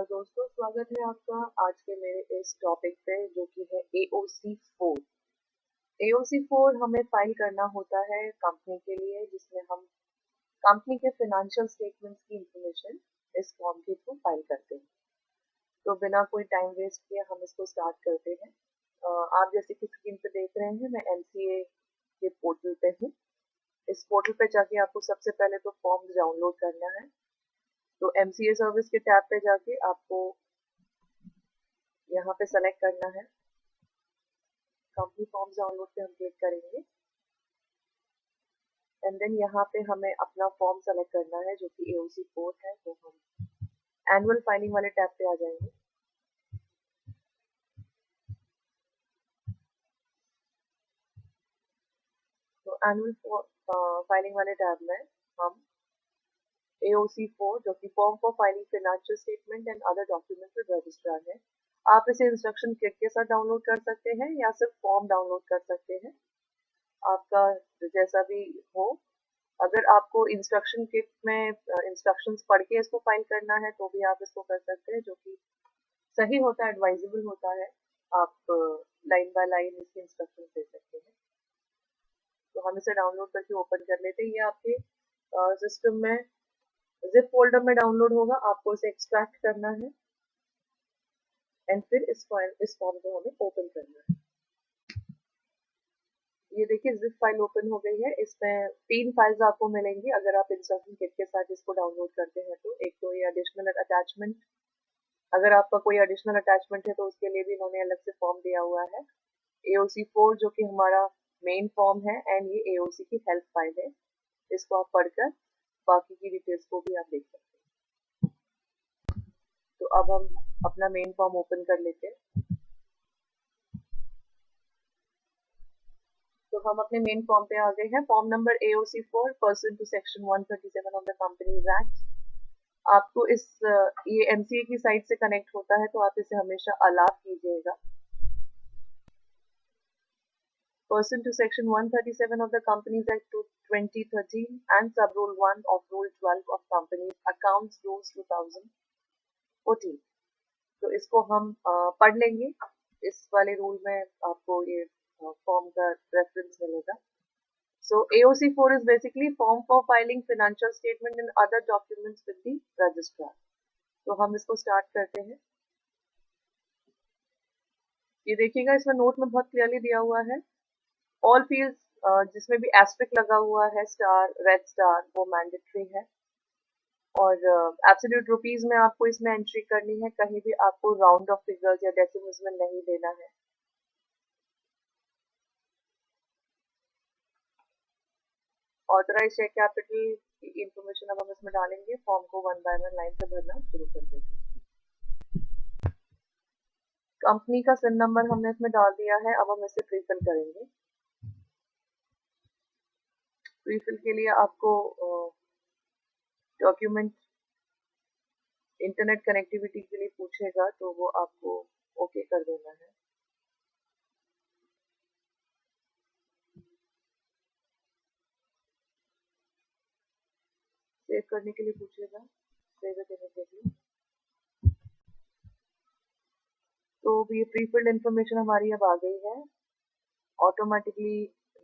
नमस्कार दोस्तों, स्वागत है आपका आज के मेरे इस टॉपिक पे जो कि है AOC 4। AOC 4 हमें फाइल करना होता है कंपनी के लिए, जिसमें हम कंपनी के फाइनेंशियल स्टेटमेंट्स की इंफॉर्मेशन इस फॉर्म के थ्रू फाइल करते हैं। तो बिना कोई टाइम वेस्ट किए हम इसको स्टार्ट करते हैं। आप जैसे कि स्क्रीन पे देख रहे हैं, मैं MCA के पोर्टल पे हूँ। इस पोर्टल पे जाके आपको सबसे पहले तो फॉर्म डाउनलोड करना है। तो MCA सर्विस के टैब पे जाके आपको यहाँ पे सेलेक्ट करना है, कंपनी फॉर्म्स डाउनलोड पे हम क्लिक करेंगे एंड देन यहाँ पे हमें अपना फॉर्म सेलेक्ट करना है जो कि AOC 4 है। तो हम एनुअल फाइलिंग वाले टैब पे आ जाएंगे। तो एनुअल फाइलिंग वाले टैब में हम AOC 4 जो कि form for filing financial statement and other documents with registrar है। आप इसे इंस्ट्रक्शन किट के साथ डाउनलोड कर सकते हैं या सिर्फ फॉर्म डाउनलोड कर सकते हैं, आपका जैसा भी हो। अगर आपको इंस्ट्रक्शन किट में इंस्ट्रक्शंस पढ़ के इसको फाइल करना है तो भी आप इसको कर सकते हैं, जो कि सही होता है, एडवाइजेबल होता है। आप लाइन बाय लाइन इसके इंस्ट्रक्शन दे सकते हैं। तो हम इसे डाउनलोड करके ओपन कर लेते हैं। ये आपके सिस्टम में जिप फोल्डर में डाउनलोड होगा, आपको इसे एक्सट्रैक्ट करना है एंड फिर इस फॉर्म को हमें ओपन करना है। ये देखिए जिप फाइल ओपन हो गई है। इसमें 3 फाइल्स आपको मिलेंगी अगर आप इंस्ट्रक्शन किट के साथ इसको डाउनलोड करते हैं। तो एक तो ये एडिशनल अटैचमेंट, अगर आपका कोई एडिशनल अटैचमेंट है तो उसके लिए भी इन्होंने अलग से फॉर्म दिया हुआ है। AOC 4 जो कि हमारा मेन फॉर्म है एंड ये AOC की हेल्प फाइल है। इसको आप पढ़कर बाकी की डिटेल्स को भी आप देख सकते हैं। तो अब हम अपना मेन फॉर्म ओपन कर लेते हैं। तो हम अपने मेन फॉर्म पे आ गए हैं। Form number AOC 4 pursuant to section 137 of the companies act. आपको इस ये MCA की साइट से कनेक्ट होता है, तो आप इसे हमेशा अलाउ कीजिएगा। Pursuant to Section 137 of the Companies Act 2013 and Sub Rule 1 of Rule 12 of Companies Accounts Rules 2014। तो इसको हम पढ़ लेंगे। इस वाले रूल में आपको ये फॉर्म का रेफरेंस मिलेगा। So AOC 4 is basically form for filing financial statement and other documents with the registrar। तो हम इसको स्टार्ट करते हैं। ये देखिएगा, इसमें नोट में बहुत क्लियरली दिया हुआ है ऑल फील्ड्स, जिसमें भी एस्ट्रिक लगा हुआ है, स्टार, रेड स्टार, वो मैंडेटरी है। और एब्सोल्यूट रुपीस में आपको इसमें एंट्री करनी है, कहीं भी आपको राउंड ऑफ फिगर्स या डेसिमल्स में नहीं देना है। ऑथराइज शेयर कैपिटल की इंफॉर्मेशन अब हम इसमें डालेंगे। फॉर्म को 1 बाय 1 लाइन से भरना शुरू कर देते हैं। कंपनी का सिन नंबर हमने इसमें डाल दिया है। अब हम इसे प्रीफिल करेंगे। प्रीफिल के लिए आपको डॉक्यूमेंट इंटरनेट कनेक्टिविटी के लिए पूछेगा, तो वो आपको ओके कर देना है। सेव करने के लिए पूछेगा, सेव इट इमीडिएटली। तो ये प्रीफिल्ड इंफॉर्मेशन हमारी अब आ गई है। ऑटोमेटिकली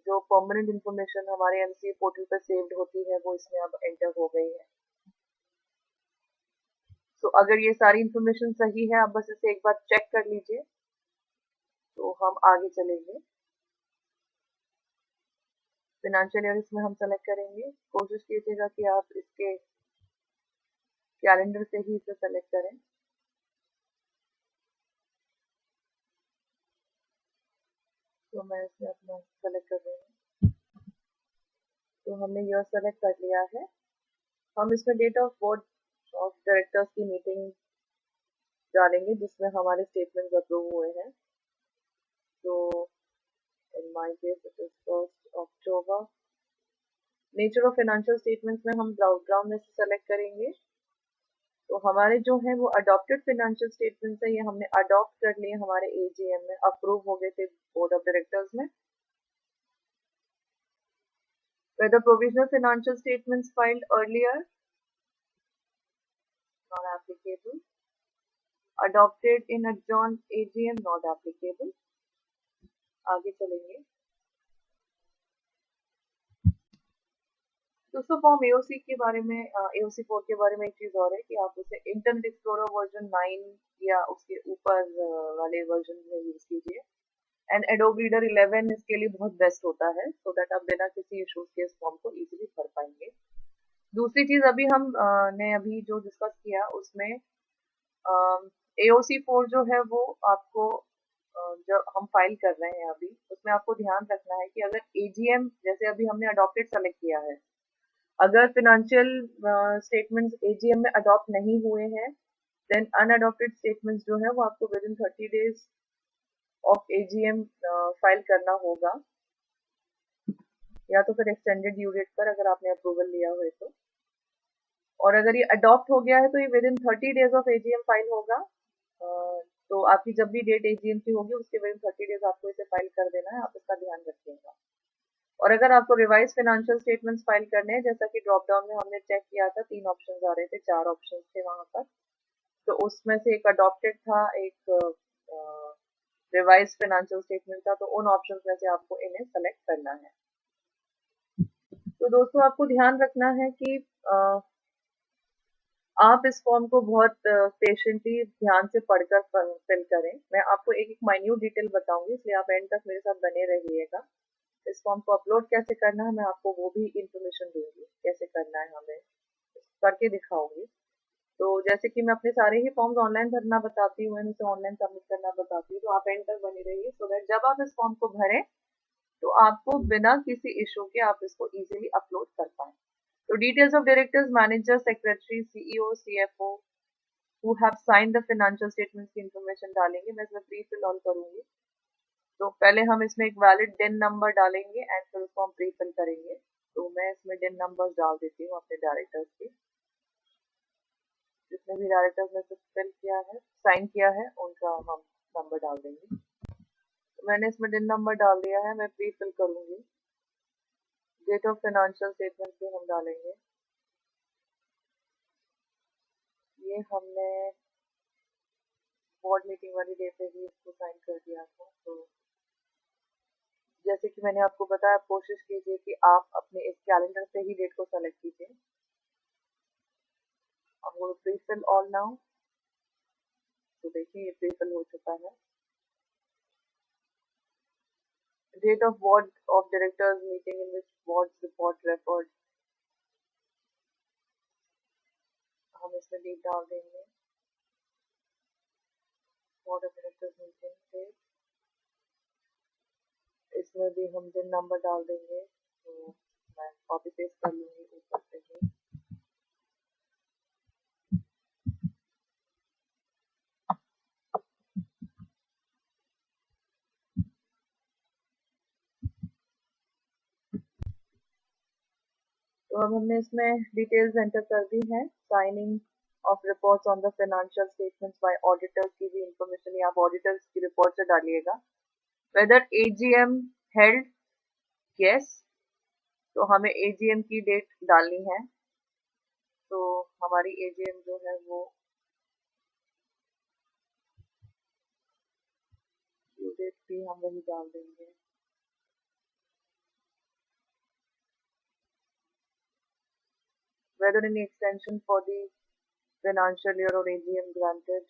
जो परमानेंट इंफॉर्मेशन हमारे MCA पोर्टल पर सेव्ड होती है वो इसमें अब एंटर हो गई है। तो अगर ये सारी इंफॉर्मेशन सही है, आप बस इसे एक बार चेक कर लीजिए, तो हम आगे चलेंगे। फाइनेंशियल ईयर इसमें हम सेलेक्ट करेंगे। कोशिश कीजिएगा कि आप इसके कैलेंडर से ही इसे सेलेक्ट करें। तो मैं इसमें अपना सेलेक्ट कर रही हूँ। तो हमने ईयर सेलेक्ट कर लिया है। हम इसमें date of board of directors की मीटिंग डालेंगे जिसमें हमारे स्टेटमेंट्स अप्रूव हुए हैं। तो in my case it is 1 October. Nature of financial statements में हम ड्रॉप डाउन में से सेलेक्ट करेंगे। तो हमारे जो है वो अडॉप्टेड फाइनेंशियल स्टेटमेंट्स है, ये हमने अडॉप्ट कर लिए, हमारे AGM में अप्रूव हो गए थे बोर्ड ऑफ डायरेक्टर्स में। Whether provisional financial statements filed earlier not applicable। adopted in adjourned AGM not applicable. आगे चलेंगे। दोस्तों फॉर्म एओसी के बारे में एओसी 4 के बारे में एक चीज और है कि आप उसे इंटरनेट एक्सप्लोरर वर्जन 9 या उसके ऊपर वाले वर्जन में यूज कीजिए। एंड एडोब रीडर 11 इसके लिए बहुत बेस्ट होता है, सो दैट आप बिना किसी इश्यूज के इस फॉर्म को इजीली भर पाएंगे। दूसरी चीज अभी हम ने अभी जो डिस्कस किया उसमें एओसी 4 जो है वो आपको जो हम फाइल कर रहे हैं अभी उसमें आपको ध्यान रखना है कि अगर एजीएम जैसे अभी हमने अडॉप्टेड सेलेक्ट किया है, अगर फिनेंशियल स्टेटमेंट्स एजीएम में अडॉप्ट नहीं हुए हैं देन अनअडॉप्टेड स्टेटमेंट्स जो है वो आपको with in 30 days of AGM file करना होगा, या तो फिर एक्सटेंडेड ड्यू डेट पर अगर आपने अप्रूवल लिया हुआ है तो। और अगर ये अडॉप्ट हो गया है तो ये with in 30 days of AGM file होगा। तो आपकी जब भी डेट एजीएम की होगी उसके विद इन 30 डेज आपको इसे फाइल कर देना है, आप इसका ध्यान रखिएगा। और अगर आपको रिवाइज फाइनेंशियल स्टेटमेंट्स फाइल करने हैं, जैसा कि ड्रॉप डाउन में हमने चेक किया था 3 ऑप्शंस आ रहे थे, 4 ऑप्शंस थे वहां पर, तो उसमें से एक अडॉप्टेड था, एक रिवाइज फाइनेंशियल स्टेटमेंट था, तो उन ऑप्शंस में से आपको इन्हें सेलेक्ट करना है। तो दोस्तों आपको ध्यान रखना है कि आप इस फॉर्म को बहुत पेशेंटली ध्यान से पढ़कर फिल करें। मैं आपको एक एक माइन्यूट डिटेल बताऊंगी, इसलिए आप एंड तक मेरे साथ बने रहिएगा। इस फॉर्म को अपलोड कैसे करना है मैं आपको वो भी इंफॉर्मेशन दूंगी, कैसे करना है हमें करके दिखाऊंगी। तो जैसे कि मैं अपने सारे ही फॉर्म्स ऑनलाइन भरना बताती हूँ, उसे ऑनलाइन सबमिट करना बताती हूँ, तो आप एंड तक बने रहिए सो दैट जब आप इस फॉर्म को भरें तो आपको बिना किसी इशू के आप इसको इजीली अपलोड कर पाएं। तो details of directors, manager, secretary, CEO, CFO who have signed the financial statements की इंफॉर्मेशन डालेंगे। मैं इसमें प्री फिल ऑल करूंगी, तो पहले हम इसमें एक वैलिड डिन नंबर डालेंगे एंड फिर उसको हम प्री फिल करेंगे। तो मैं इसमें डिन नंबर डाल देती हूँ अपने डायरेक्टर्स के, जितने भी डायरेक्टर्स ने फिल किया है, साइन किया है, उनका हम नंबर डाल देंगे। तो मैंने इसमें डिन नंबर डाल दिया है, मैं प्री फिल करूंगी। डेट ऑफ फाइनेंशियल स्टेटमेंट भी हम डालेंगे, ये हमने बोर्ड मीटिंग वाली डे पे भी इसको साइन कर दिया था। तो जैसे कि मैंने आपको बताया, आप कोशिश कीजिए कि आप अपने इस कैलेंडर से ही डेट को सेलेक्ट कीजिए। अब वो प्री फिल ऑल नाउ, तो देखिए ये प्री फिल हो चुका है। Date of board of directors meeting in which board report referred, हम इसमें डेट डाल देंगे, board of directors meeting date, इसमें भी हम दिन नंबर डाल देंगे। तो मैं कॉपी पेस्ट कर लूंगी ऊपर से ही। तो अब हमने इसमें डिटेल्स एंटर कर दी है। Signing of reports on the financial statements by auditors की भी इंफॉर्मेशन ये आप ऑडिटर्स की रिपोर्ट से डालिएगा। वेदर एजीएम हेल्ड, यस, तो हमें एजीएम की डेट डालनी है। तो हमारी एजीएम जो है वो ड्यू डेट भी हम वही डाल देंगे। Whether any extension for the financial year or AGM granted,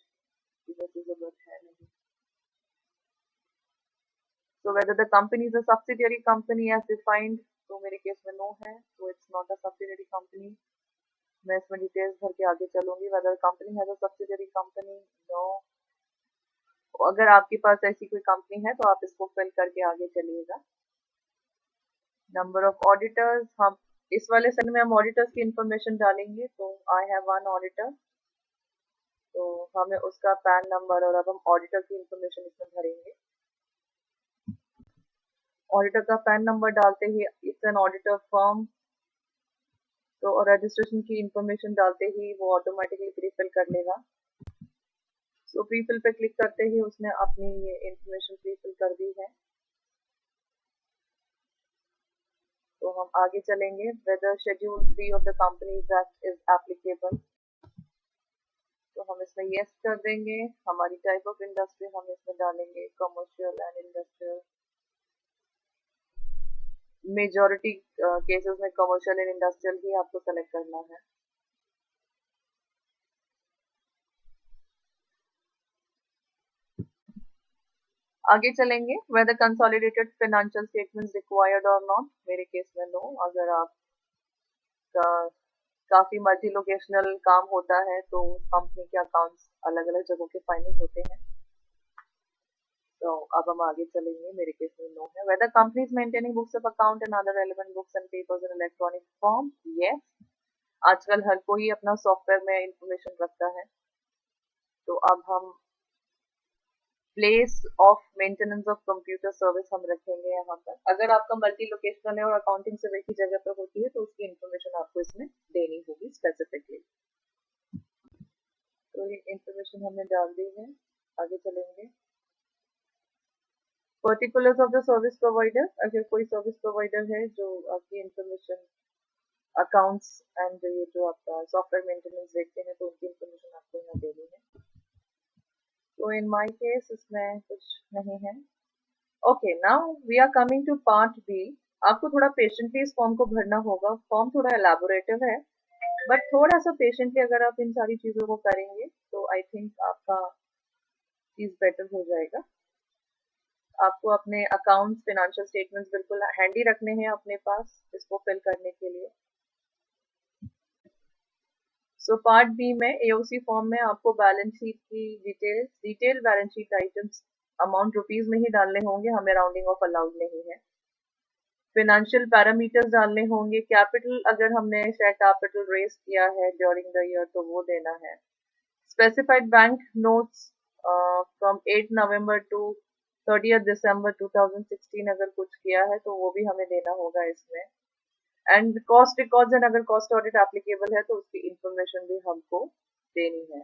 this is a है नहीं। So whether the company is a subsidiary company as defined, तो मेरे केस में नो है, so it's not a subsidiary company। मैं इसमें details भर के आगे चलूंगी। whether company has a subsidiary company, no। अगर आपके पास ऐसी कोई कंपनी है तो आप इसको फिल करके आगे चलिएगा। नंबर ऑफ ऑडिटर्स, हम इस वाले सेल में हम ऑडिटर्स की इंफॉर्मेशन डालेंगे। तो आई हैव वन ऑडिटर, तो हमें उसका पैन नंबर और अब हम ऑडिटर की इंफॉर्मेशन इसमें भरेंगे। ऑडिटर का पैन नंबर डालते ही इट्स एन ऑडिटर फर्म, तो रजिस्ट्रेशन की इंफॉर्मेशन डालते ही वो ऑटोमेटिकली प्री फिल कर लेगा। सो प्री फिल पे क्लिक करते ही उसने अपनी ये इंफॉर्मेशन प्री फिल कर दी है। तो हम आगे चलेंगे। Whether schedule 3 of the companies act is applicable, तो हम इसमें यस कर देंगे। हमारी टाइप ऑफ इंडस्ट्री हम इसमें डालेंगे commercial and industrial. Majority cases में कमर्शियल एंड इंडस्ट्रियल ही आपको सेलेक्ट करना है। आगे चलेंगे, whether consolidated financial statements required or not। मेरे केस में नो। अगर आप काफी मल्टी लोकेशनल काम होता है तो कंपनी के अकाउंट्स अलग अलग जगहों के फाइनल होते हैं। तो अब हम आगे चलेंगे, मेरे केस में नो है। whether company is maintaining books of account and other relevant books and papers in electronic form। yes। आजकल हर कोई अपना सॉफ्टवेयर में इंफॉर्मेशन रखता है। तो अब हम place of maintenance of computer service हम रखेंगे यहाँ पर। अगर आपका मल्टी लोकेशनल है और अकाउंटिंग सिर्फ एक ही जगह पर होती है तो उसकी इंफॉर्मेशन आपको इसमें देनी होगी स्पेसिफिकली। तो ये इंफॉर्मेशन हमने डाल दी है। आगे चलेंगे, particulars of the service provider. अगर कोई सर्विस प्रोवाइडर है जो आपकी इंफॉर्मेशन अकाउंट्स एंड ये जो आपका सॉफ्टवेयर मेंटेनेंस देखते हैं तो उनकी इंफॉर्मेशन आपको यहाँ देनी है। तो इन माय केस इसमें कुछ नहीं है। Okay, now we are coming to part B. आपको थोड़ा पेशेंटली इस फॉर्म को भरना होगा। फॉर्म थोड़ा एलैबोरेटिव है, बट थोड़ा सा पेशेंटली अगर आप इन सारी चीजों को करेंगे तो आई थिंक आपका चीज बेटर हो जाएगा। आपको अपने अकाउंट्स, फाइनेंशियल स्टेटमेंट्स बिल्कुल हैंडी रखने हैं अपने पास इसको फिल करने के लिए। सो पार्ट बी में एओसी फॉर्म में आपको बैलेंस शीट की detail balance sheet items amount rupees में ही डालने होंगे, हमें राउंडिंग ऑफ अलाउड नहीं है। फाइनेंशियल पैरामीटर्स डालने होंगे। कैपिटल अगर हमने शेयर कैपिटल रेज किया है ड्यूरिंग द ईयर तो वो देना है। Specified bank notes from 8 November to 30 December 2016 अगर कुछ किया है तो वो भी हमें देना होगा इसमें। एंड कॉस्ट रिकॉर्ड्स एंड अगर कॉस्ट ऑडिट एप्लीकेबल है तो उसकी इंफॉर्मेशन भी हमको देनी है।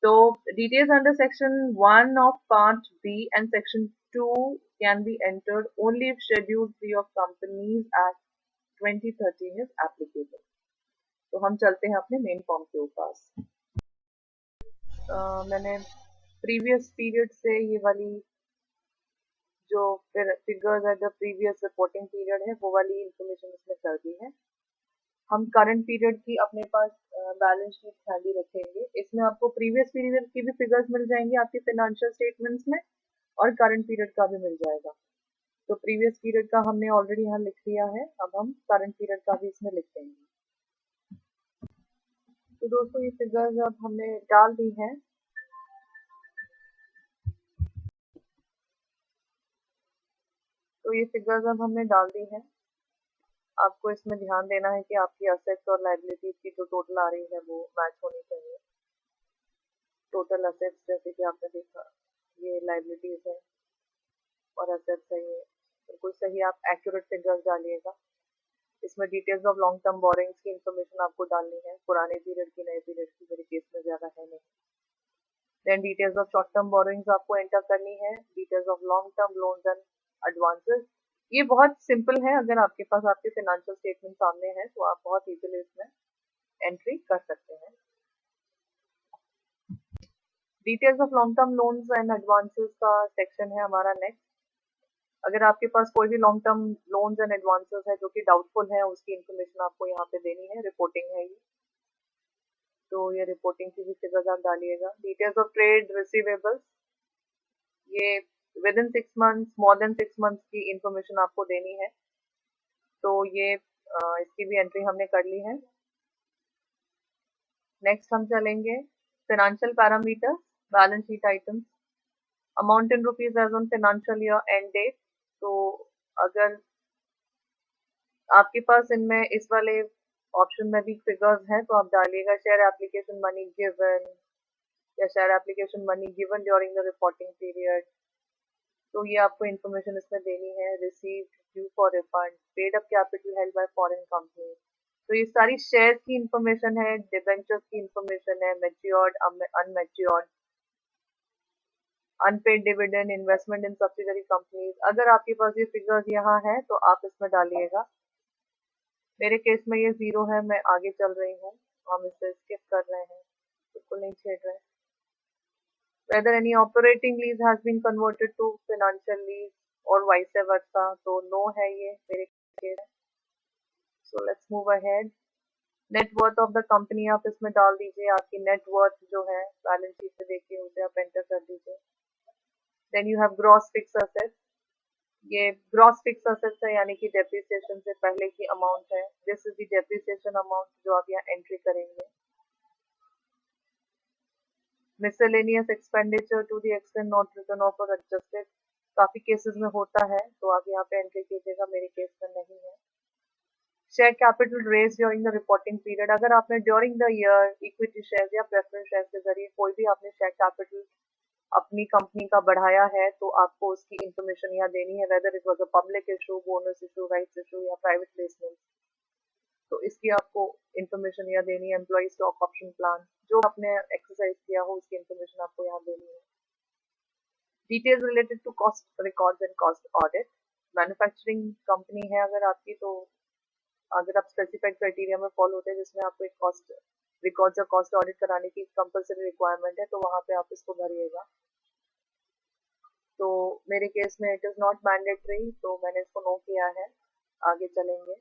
तो details under section 1 of part B and section 2 can be entered only if schedule 3 of companies act 2013 is applicable। तो हम चलते हैं अपने मेन फॉर्म के ऊपर। मैंने प्रीवियस पीरियड से ये वाली जो फिगर्स है द प्रीवियस रिपोर्टिंग पीरियड है वो वाली इंफॉर्मेशन इसमें कर दी है। हम करंट पीरियड की अपने पास बैलेंस शीट खाली रखेंगे। इसमें आपको प्रीवियस पीरियड की भी फिगर्स मिल जाएंगी आपके फाइनेंशियल स्टेटमेंट्स में और करंट पीरियड का भी मिल जाएगा। तो प्रीवियस पीरियड का हमने ऑलरेडी यहाँ लिख दिया है, अब हम करंट पीरियड का भी इसमें लिख देंगे। तो दोस्तों ये फिगर्स अब हमने डाल दी हैं। तो ये फिगर्स अब हमने डाल दी हैं। आपको इसमें ध्यान देना है कि आपकी असेट्स और लायबिलिटीज की जो टोटल आ रही है वो मैच होनी चाहिए। टोटल असेट्स जैसे कि आपने देखा ये लायबिलिटीज है और असेट्स है ये बिल्कुल सही। आप एक्यूरेट फिगर्स डालिएगा। इसमें details of long term borrowings की इंफॉर्मेशन आपको डालनी है, पुराने पीरियड की नए पीरियड की, मेरे केस में ज्यादा है नहीं। Then details of short term borrowings आपको एंटर करनी है, details of long term loans and advances. ये बहुत सिंपल है, अगर आपके पास आपके फाइनेंशियल स्टेटमेंट सामने है तो आप बहुत इजीली इसमें एंट्री कर सकते हैं। Details of long term loans and advances का सेक्शन है हमारा नेक्स्ट। अगर आपके पास कोई भी long term loans and advances है जो कि डाउटफुल है उसकी इंफॉर्मेशन आपको यहाँ पे देनी है। रिपोर्टिंग है ये, तो ये रिपोर्टिंग की भी फिगर्स आप डालिएगा। डिटेल्स ऑफ ट्रेड रिसीवेबल्स, ये with in 6 months, more than 6 months की इंफॉर्मेशन आपको देनी है। तो ये इसकी भी एंट्री हमने कर ली है। नेक्स्ट हम चलेंगे financial parameters, balance sheet items, amount in rupees as on financial year end date. तो अगर आपके पास इनमें इस वाले ऑप्शन में भी फिगर्स हैं तो आप डालिएगा शेयर एप्लीकेशन मनी गिवन या share application money given during the reporting period. तो ये आपको इन्फॉर्मेशन इसमें देनी है। Received, due for refund, paid up capital held by foreign company. तो ये सारी शेयर्स की इंफॉर्मेशन है, डिबेंचर्स की इंफॉर्मेशन है, matured, unmatured, unpaid dividend, investment in subsidiary companies. अगर आपके पास ये फिगर्स यहाँ है तो आप इसमें डालिएगा। मेरे केस में ये 0 है, मैं आगे चल रही हूँ, हम इसे स्किप कर रहे हैं। तो बिल्कुल नहीं छेड़ रहे. Whether any operating lease has been converted to financial lease or vice versa, तो no है ये मेरे case. So let's move ahead. Net worth of the company आप इसमें डाल दीजिए. आपकी नेट वर्थ जो है बैलेंस शीट पे देखिए उसे आप एंटर कर दीजिए. Then you have gross fixed assets. ये ग्रॉस फिक्स असेट्स है यानी कि डेप्रिसिएशन से पहले की अमाउंट है. This is the depreciation amount जो आप यहाँ एंट्री करेंगे. Miscellaneous expenditure to the extent not written off और एडजस्टेड. काफी केसेस में होता है तो आप यहाँ पे एंट्री कीजिएगा. मेरे केस में नहीं है. Share capital raise during the reporting period. अगर आपने during the year equity share या प्रेफरेंस शेयर के जरिए कोई भी आपने शेयर कैपिटल अपनी कंपनी का बढ़ाया है तो आपको उसकी इंफॉर्मेशन यहाँ देनी है. Whether it was a public issue, bonus issue, rights issue या प्राइवेट प्लेसमेंट, तो इसकी आपको इंफॉर्मेशन यहाँ देनी है. एम्प्लॉय स्टॉक ऑप्शन प्लान जो आपने एक्सरसाइज किया हो उसकी इंफॉर्मेशन आपको यहाँ देनी है. Details related to cost records and cost audit. Manufacturing company है अगर आपकी, तो अगर आप स्पेसिफाइड क्राइटेरिया में फॉलो होते हैं जिसमें आपको एक कॉस्ट रिकॉर्ड्स और कॉस्ट ऑडिट कराने की कंपलसरी रिक्वायरमेंट है तो वहाँ पे आप इसको भरिएगा. तो मेरे केस में इट इज़ नॉट मैंडेटरी तो मैंने इसको नो किया है. आगे चलेंगे.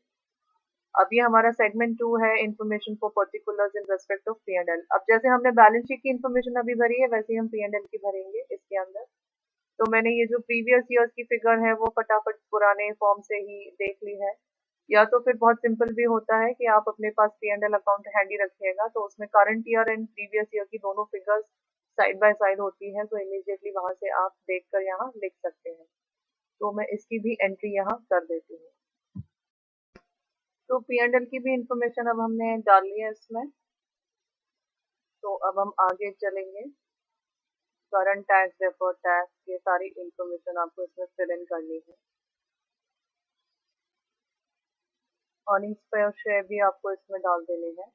अभी हमारा सेगमेंट 2 है information for particulars in respect of P&L. अब जैसे हमने बैलेंस शीट की इन्फॉर्मेशन अभी भरी है वैसे ही हम P&L की भरेंगे इसके अंदर. तो मैंने ये जो प्रीवियस ईयर्स की फिगर है वो फटाफट पुराने फॉर्म से ही देख ली है. या तो फिर बहुत सिंपल भी होता है कि आप अपने पास P&L अकाउंट हैंडी रखिएगा तो उसमें current year and previous year की दोनों फिगर्स साइड बाय साइड होती हैं तो इमीडिएटली वहां से आप देखकर यहाँ लिख सकते हैं. तो मैं इसकी भी एंट्री यहाँ कर देती हूँ. तो P&L की भी इंफॉर्मेशन अब हमने डाल ली है इसमें. तो अब हम आगे चलेंगे. करंट टैक्स, डेफर्ड टैक्स, ये सारी इंफॉर्मेशन आपको इसमें फिल इन करनी है. अर्निंग्स पर शेयर भी आपको इसमें डाल देने हैं.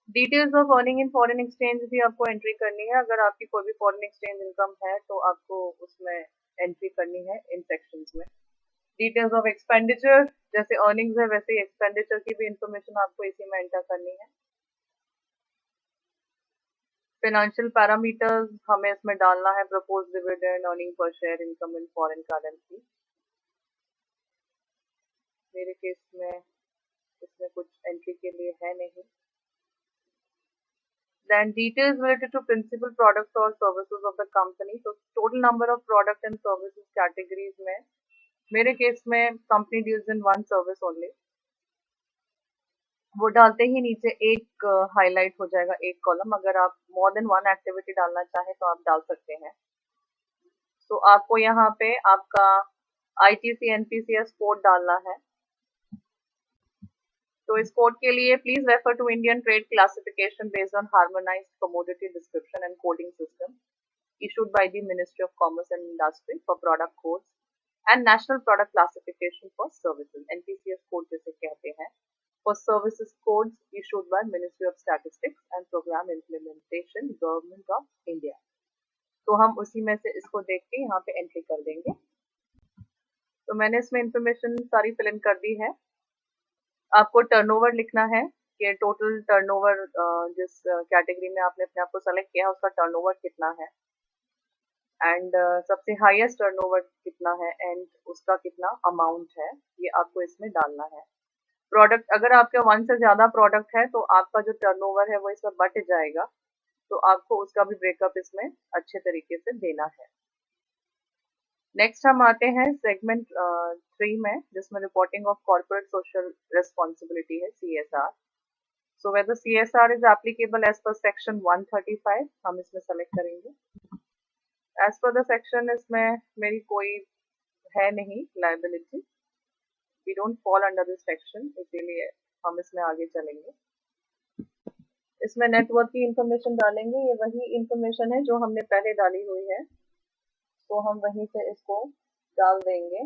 Details of earning in foreign exchange भी आपको एंट्री करनी है. अगर आपकी कोई भी फॉरेन एक्सचेंज इनकम है तो आपको उसमें एंट्री करनी है इन सेक्शंस में. डिटेल्स ऑफ एक्सपेंडिचर, जैसे अर्निंग्स है वैसे ही एक्सपेंडिचर की भी इंफॉर्मेशन आपको इसी में एंटर करनी है. फाइनेंशियल पैरामीटर्स हमें इसमें डालना है. Propose dividend, earning per share, income in foreign currency. मेरे केस में इसमें कुछ एंट्री के लिए है नहीं. Then details related to principal products or services of the company. So total number of product and services categories में मेरे केस में company deals in one service only. वो डालते ही नीचे एक हाईलाइट हो जाएगा, एक कॉलम. अगर आप मोर देन वन एक्टिविटी डालना चाहें तो आप डाल सकते हैं. तो आपको यहाँ पे आपका ITC NPCS कोड डालना है. तो इस कोड के लिए please refer to Indian trade classification based on harmonised commodity description and coding system issued by the Ministry of Commerce and Industry for product codes and National Product Classification for Services, NPCS code जिसे कहते हैं, for services codes issued by Ministry of Statistics and Program Implementation, Government of India. तो हम उसी में से इसको देख के यहाँ पे एंट्री कर देंगे. तो मैंने इसमें इंफॉर्मेशन सारी फिल इन कर दी है. आपको टर्नओवर लिखना है कि टोटल टर्नओवर जिस कैटेगरी में आपने अपने आप को सेलेक्ट किया है उसका टर्नओवर कितना है एंड सबसे हाईएस्ट टर्नओवर कितना है एंड उसका कितना अमाउंट है, ये आपको इसमें डालना है. प्रोडक्ट, अगर आपके 1 से ज़्यादा प्रोडक्ट है तो आपका जो टर्नओवर है वो इसमें बढ़ जाएगा तो आपको उसका भी ब्रेकअप इसमें अच्छे तरीके से देना है. नेक्स्ट हम आते हैं सेगमेंट 3 में जिसमें reporting of corporate social responsibility है, CSR. So whether CSR is applicable as per section 135 हम इसमें सेलेक्ट करेंगे. एज पर द सेक्शन इसमें मेरी कोई है नहीं liability. We don't fall under this section, इसीलिए हम इसमें आगे चलेंगे. इसमें नेटवर्क की इंफॉर्मेशन डालेंगे. ये वही इंफॉर्मेशन है जो हमने पहले डाली हुई है तो हम वहीं से इसको डाल देंगे.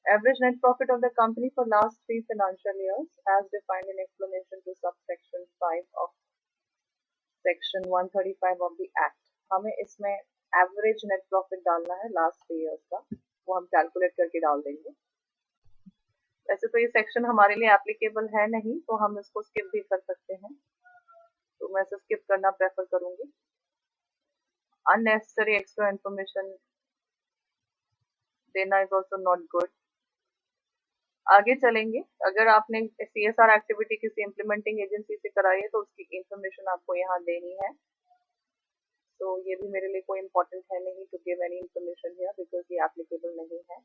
Average net profit of the company for last 3 financial years as defined in explanation to subsection 5 of section 135 of the act. हमें इसमें एवरेज नेट प्रॉफिट डालना है लास्ट 3 ईयर्स का, वो हम कैलकुलेट करके डाल देंगे। वैसे तो ये सेक्शन हमारे लिए एप्लीकेबल है नहीं, तो हम इसको स्किप भी कर सकते हैं, तो मैं इसे स्किप करना प्रेफर करूंगी। अननेसेसरी एक्स्ट्रा इन्फॉर्मेशन देना इज ऑल्सो नॉट गुड। आगे चलेंगे, अगर आपने CSR एक्टिविटी किसी इम्प्लीमेंटिंग एजेंसी से कराई है तो उसकी इंफॉर्मेशन आपको यहाँ देनी है। तो ये भी मेरे लिए कोई इम्पोर्टेंट है नहीं to give any information here because ये एप्लीकेबल नहीं है।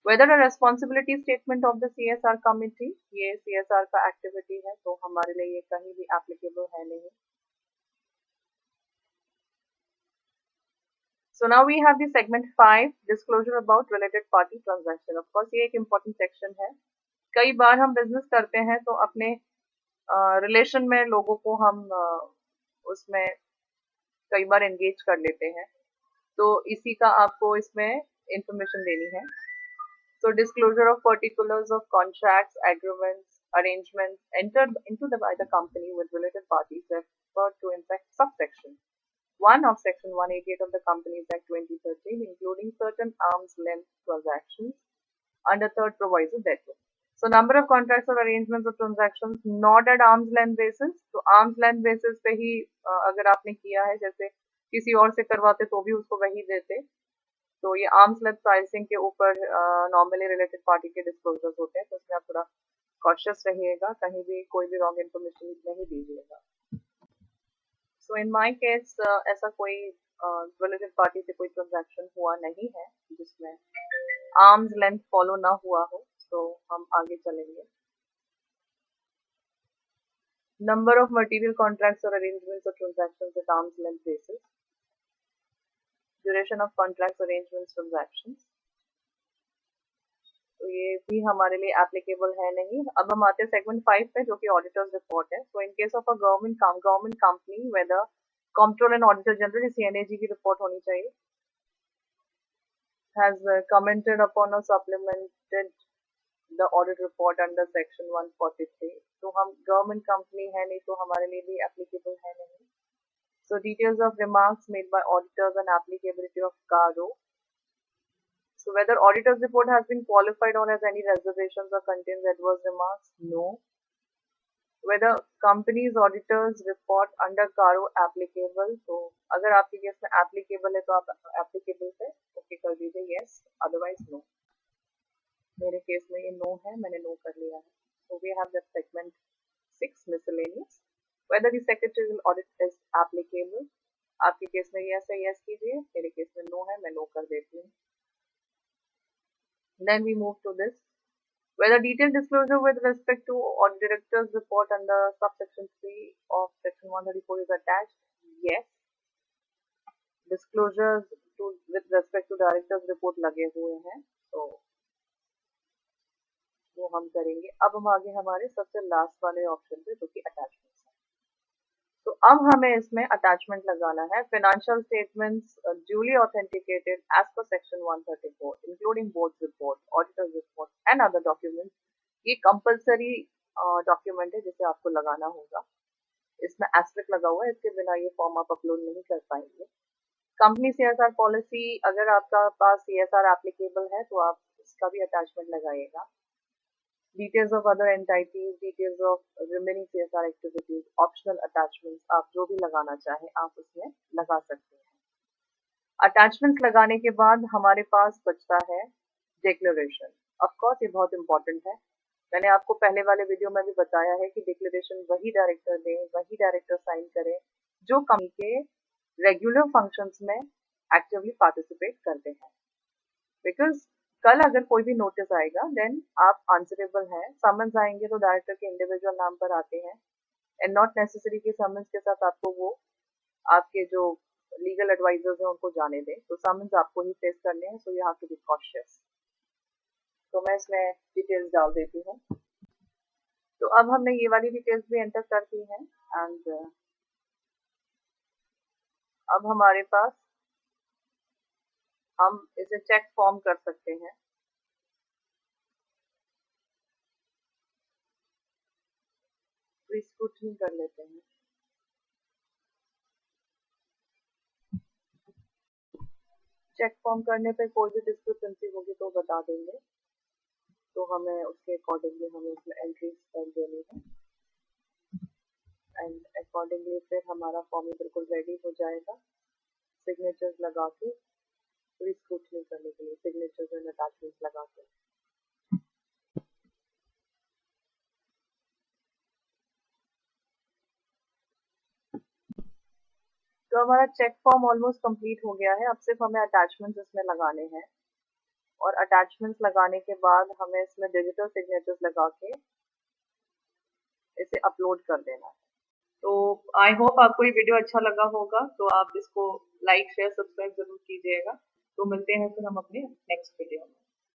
Whether a responsibility statement of the CSR committee, ये CSR का एक्टिविटी है तो हमारे लिए ये कहीं भी एप्लीकेबल है नहीं। So now we have the segment 5, disclosure about related party transaction. Of course ये एक important section है। कई बार हम बिजनेस करते हैं तो अपने रिलेशन में लोगों को हम उसमें कई बार एंगेज कर लेते हैं, तो इसी का आपको इसमें इंफॉर्मेशन देनी है। So disclosure of particulars of contracts, agreements, arrangements entered into by the company with related parties referred to in fact subsection 1 of Section 188 of the Companies Act 2013, including certain arm's length transactions under third proviso thereto. So number of contracts or arrangements or transactions not at arm's length basis, तो arm's length basis पे ही अगर आपने किया है, जैसे किसी और से करवाते तो भी उसको वही देते, तो ये आर्म्स लेंथ प्राइसिंग के ऊपर नॉर्मली रिलेटेड पार्टी के डिस्क्लोजर्स होते हैं, तो उसमें आप थोड़ा कॉशियस रहिएगा, कहीं भी कोई भी रॉन्ग इन्फॉर्मेशन नहीं दीजिएगा। सो इन माय केस ऐसा कोई रिलेटेड पार्टी से कोई ट्रांजैक्शन हुआ नहीं है जिसमें आर्म्स लेंथ फॉलो ना हुआ हो, तो हम आगे चलेंगे। नंबर ऑफ मटेरियल कॉन्ट्रैक्ट्स और अरेंजमेंट्स और transactions at arm's length basis, duration of contracts arrangements transactions, तो ये भी हमारे लिए एप्लीकेबल है नहीं। अब हम आते हैं सेगमेंट 5 पे जो कि ऑडिटर्स रिपोर्ट है। So in case of a government company whether control and auditor general CNAG की रिपोर्ट होनी चाहिए। has commented upon or supplemented the audit report under section 143, तो हम गवर्नमेंट कंपनी है नहीं तो हमारे लिए भी एप्लीकेबल है नहीं। So details of remarks made by auditors and applicability of CARO. So whether auditor's report has been qualified or has any reservations or contains adverse remarks? No. Whether company's auditor's report under CARO applicable? तो अगर आपके case में applicable है तो आप applicable पे okay कर दीजिए yes, otherwise no. मेरे केस में ये no है, मैंने no कर लिया है। So we have that segment 6 miscellaneous. Whether the secretarial audit is applicable? आपके केस में yes है yes कीजिए, मेरे केस में no है, मैं no कर देती हूँ। Then we move to this. Whether detailed disclosure with respect to or director's report under subsection 3 of section 134 is attached? Yes. Disclosures with respect to director's report लगे हुए हैं, तो वो हम करेंगे। अब हम आगे हमारे सबसे लास्ट वाले ऑप्शन पे जो कि अटैचमेंट्स है। तो अब हमें इसमें अटैचमेंट लगाना है financial statements duly authenticated as per section 134 including board report, auditors report and other documents. ये कंपलसरी डॉक्यूमेंट है जिसे आपको लगाना होगा। इसमें एस्टेरिस्क लगा हुआ है, इसके बिना ये फॉर्म आप अपलोड नहीं कर पाएंगे। कंपनी CSR पॉलिसी, अगर आपका पास CSR एप्लीकेबल है तो आप इसका भी अटैचमेंट लगाइएगा। Details of other entities, details of remaining CSR activities, optional attachments, आप जो भी लगाना चाहें आप उसमें लगा सकते हैं। अटैचमेंट्स लगाने के बाद हमारे पास बचता है डिक्लेरेशन। ऑफ कोर्स ये बहुत इंपॉर्टेंट है। मैंने आपको पहले वाले वीडियो में भी बताया है कि डिक्लेरेशन वही डायरेक्टर दें, वही डायरेक्टर साइन करें जो कंपनी के रेगुलर फंक्शंस में एक्टिवली पार्टिसिपेट करते हैं। बिकॉज कल अगर कोई भी नोटिस आएगा देन आप आंसरेबल हैं। समन्स आएंगे तो डायरेक्टर के इंडिविजुअल नाम पर आते हैं एंड नॉट नेसेसरी कि समन्स के साथ आपको वो आपके जो लीगल एडवाइजर्स हैं उनको जाने दें, तो समन्स आपको ही फेस करने हैं, so you have to be cautious. तो मैं इसमें डिटेल्स डाल देती हूँ। तो अब हमने ये वाली डिटेल्स भी एंटर कर दी हैं एंड अब हमारे पास हम इसे चेक फॉर्म कर सकते हैं। तो स्क्रूटनी कर लेते हैं। चेक फॉर्म करने पे कोई भी डिस्क्रिपेंसी होगी तो बता देंगे, तो हमें उसके अकॉर्डिंगली हमें उसमें एंट्रीज कर देनी है, एंड अकॉर्डिंगली फिर हमारा फॉर्म बिल्कुल रेडी हो जाएगा सिग्नेचर्स लगा के, पूरी स्क्रूटनी करने के लिए सिग्नेचर्स एंड अटैचमेंट्स लगा के। तो हमारा चेक फॉर्म ऑलमोस्ट कंप्लीट हो गया है, अब सिर्फ हमें अटैचमेंट्स इसमें लगाने हैं, और अटैचमेंट्स लगाने के बाद हमें इसमें डिजिटल सिग्नेचर्स लगा के इसे अपलोड कर देना है। तो आई होप आपको ये वीडियो अच्छा लगा होगा, तो आप इसको लाइक शेयर सब्सक्राइब जरूर कीजिएगा। तो मिलते हैं फिर हम अपने नेक्स्ट वीडियो में।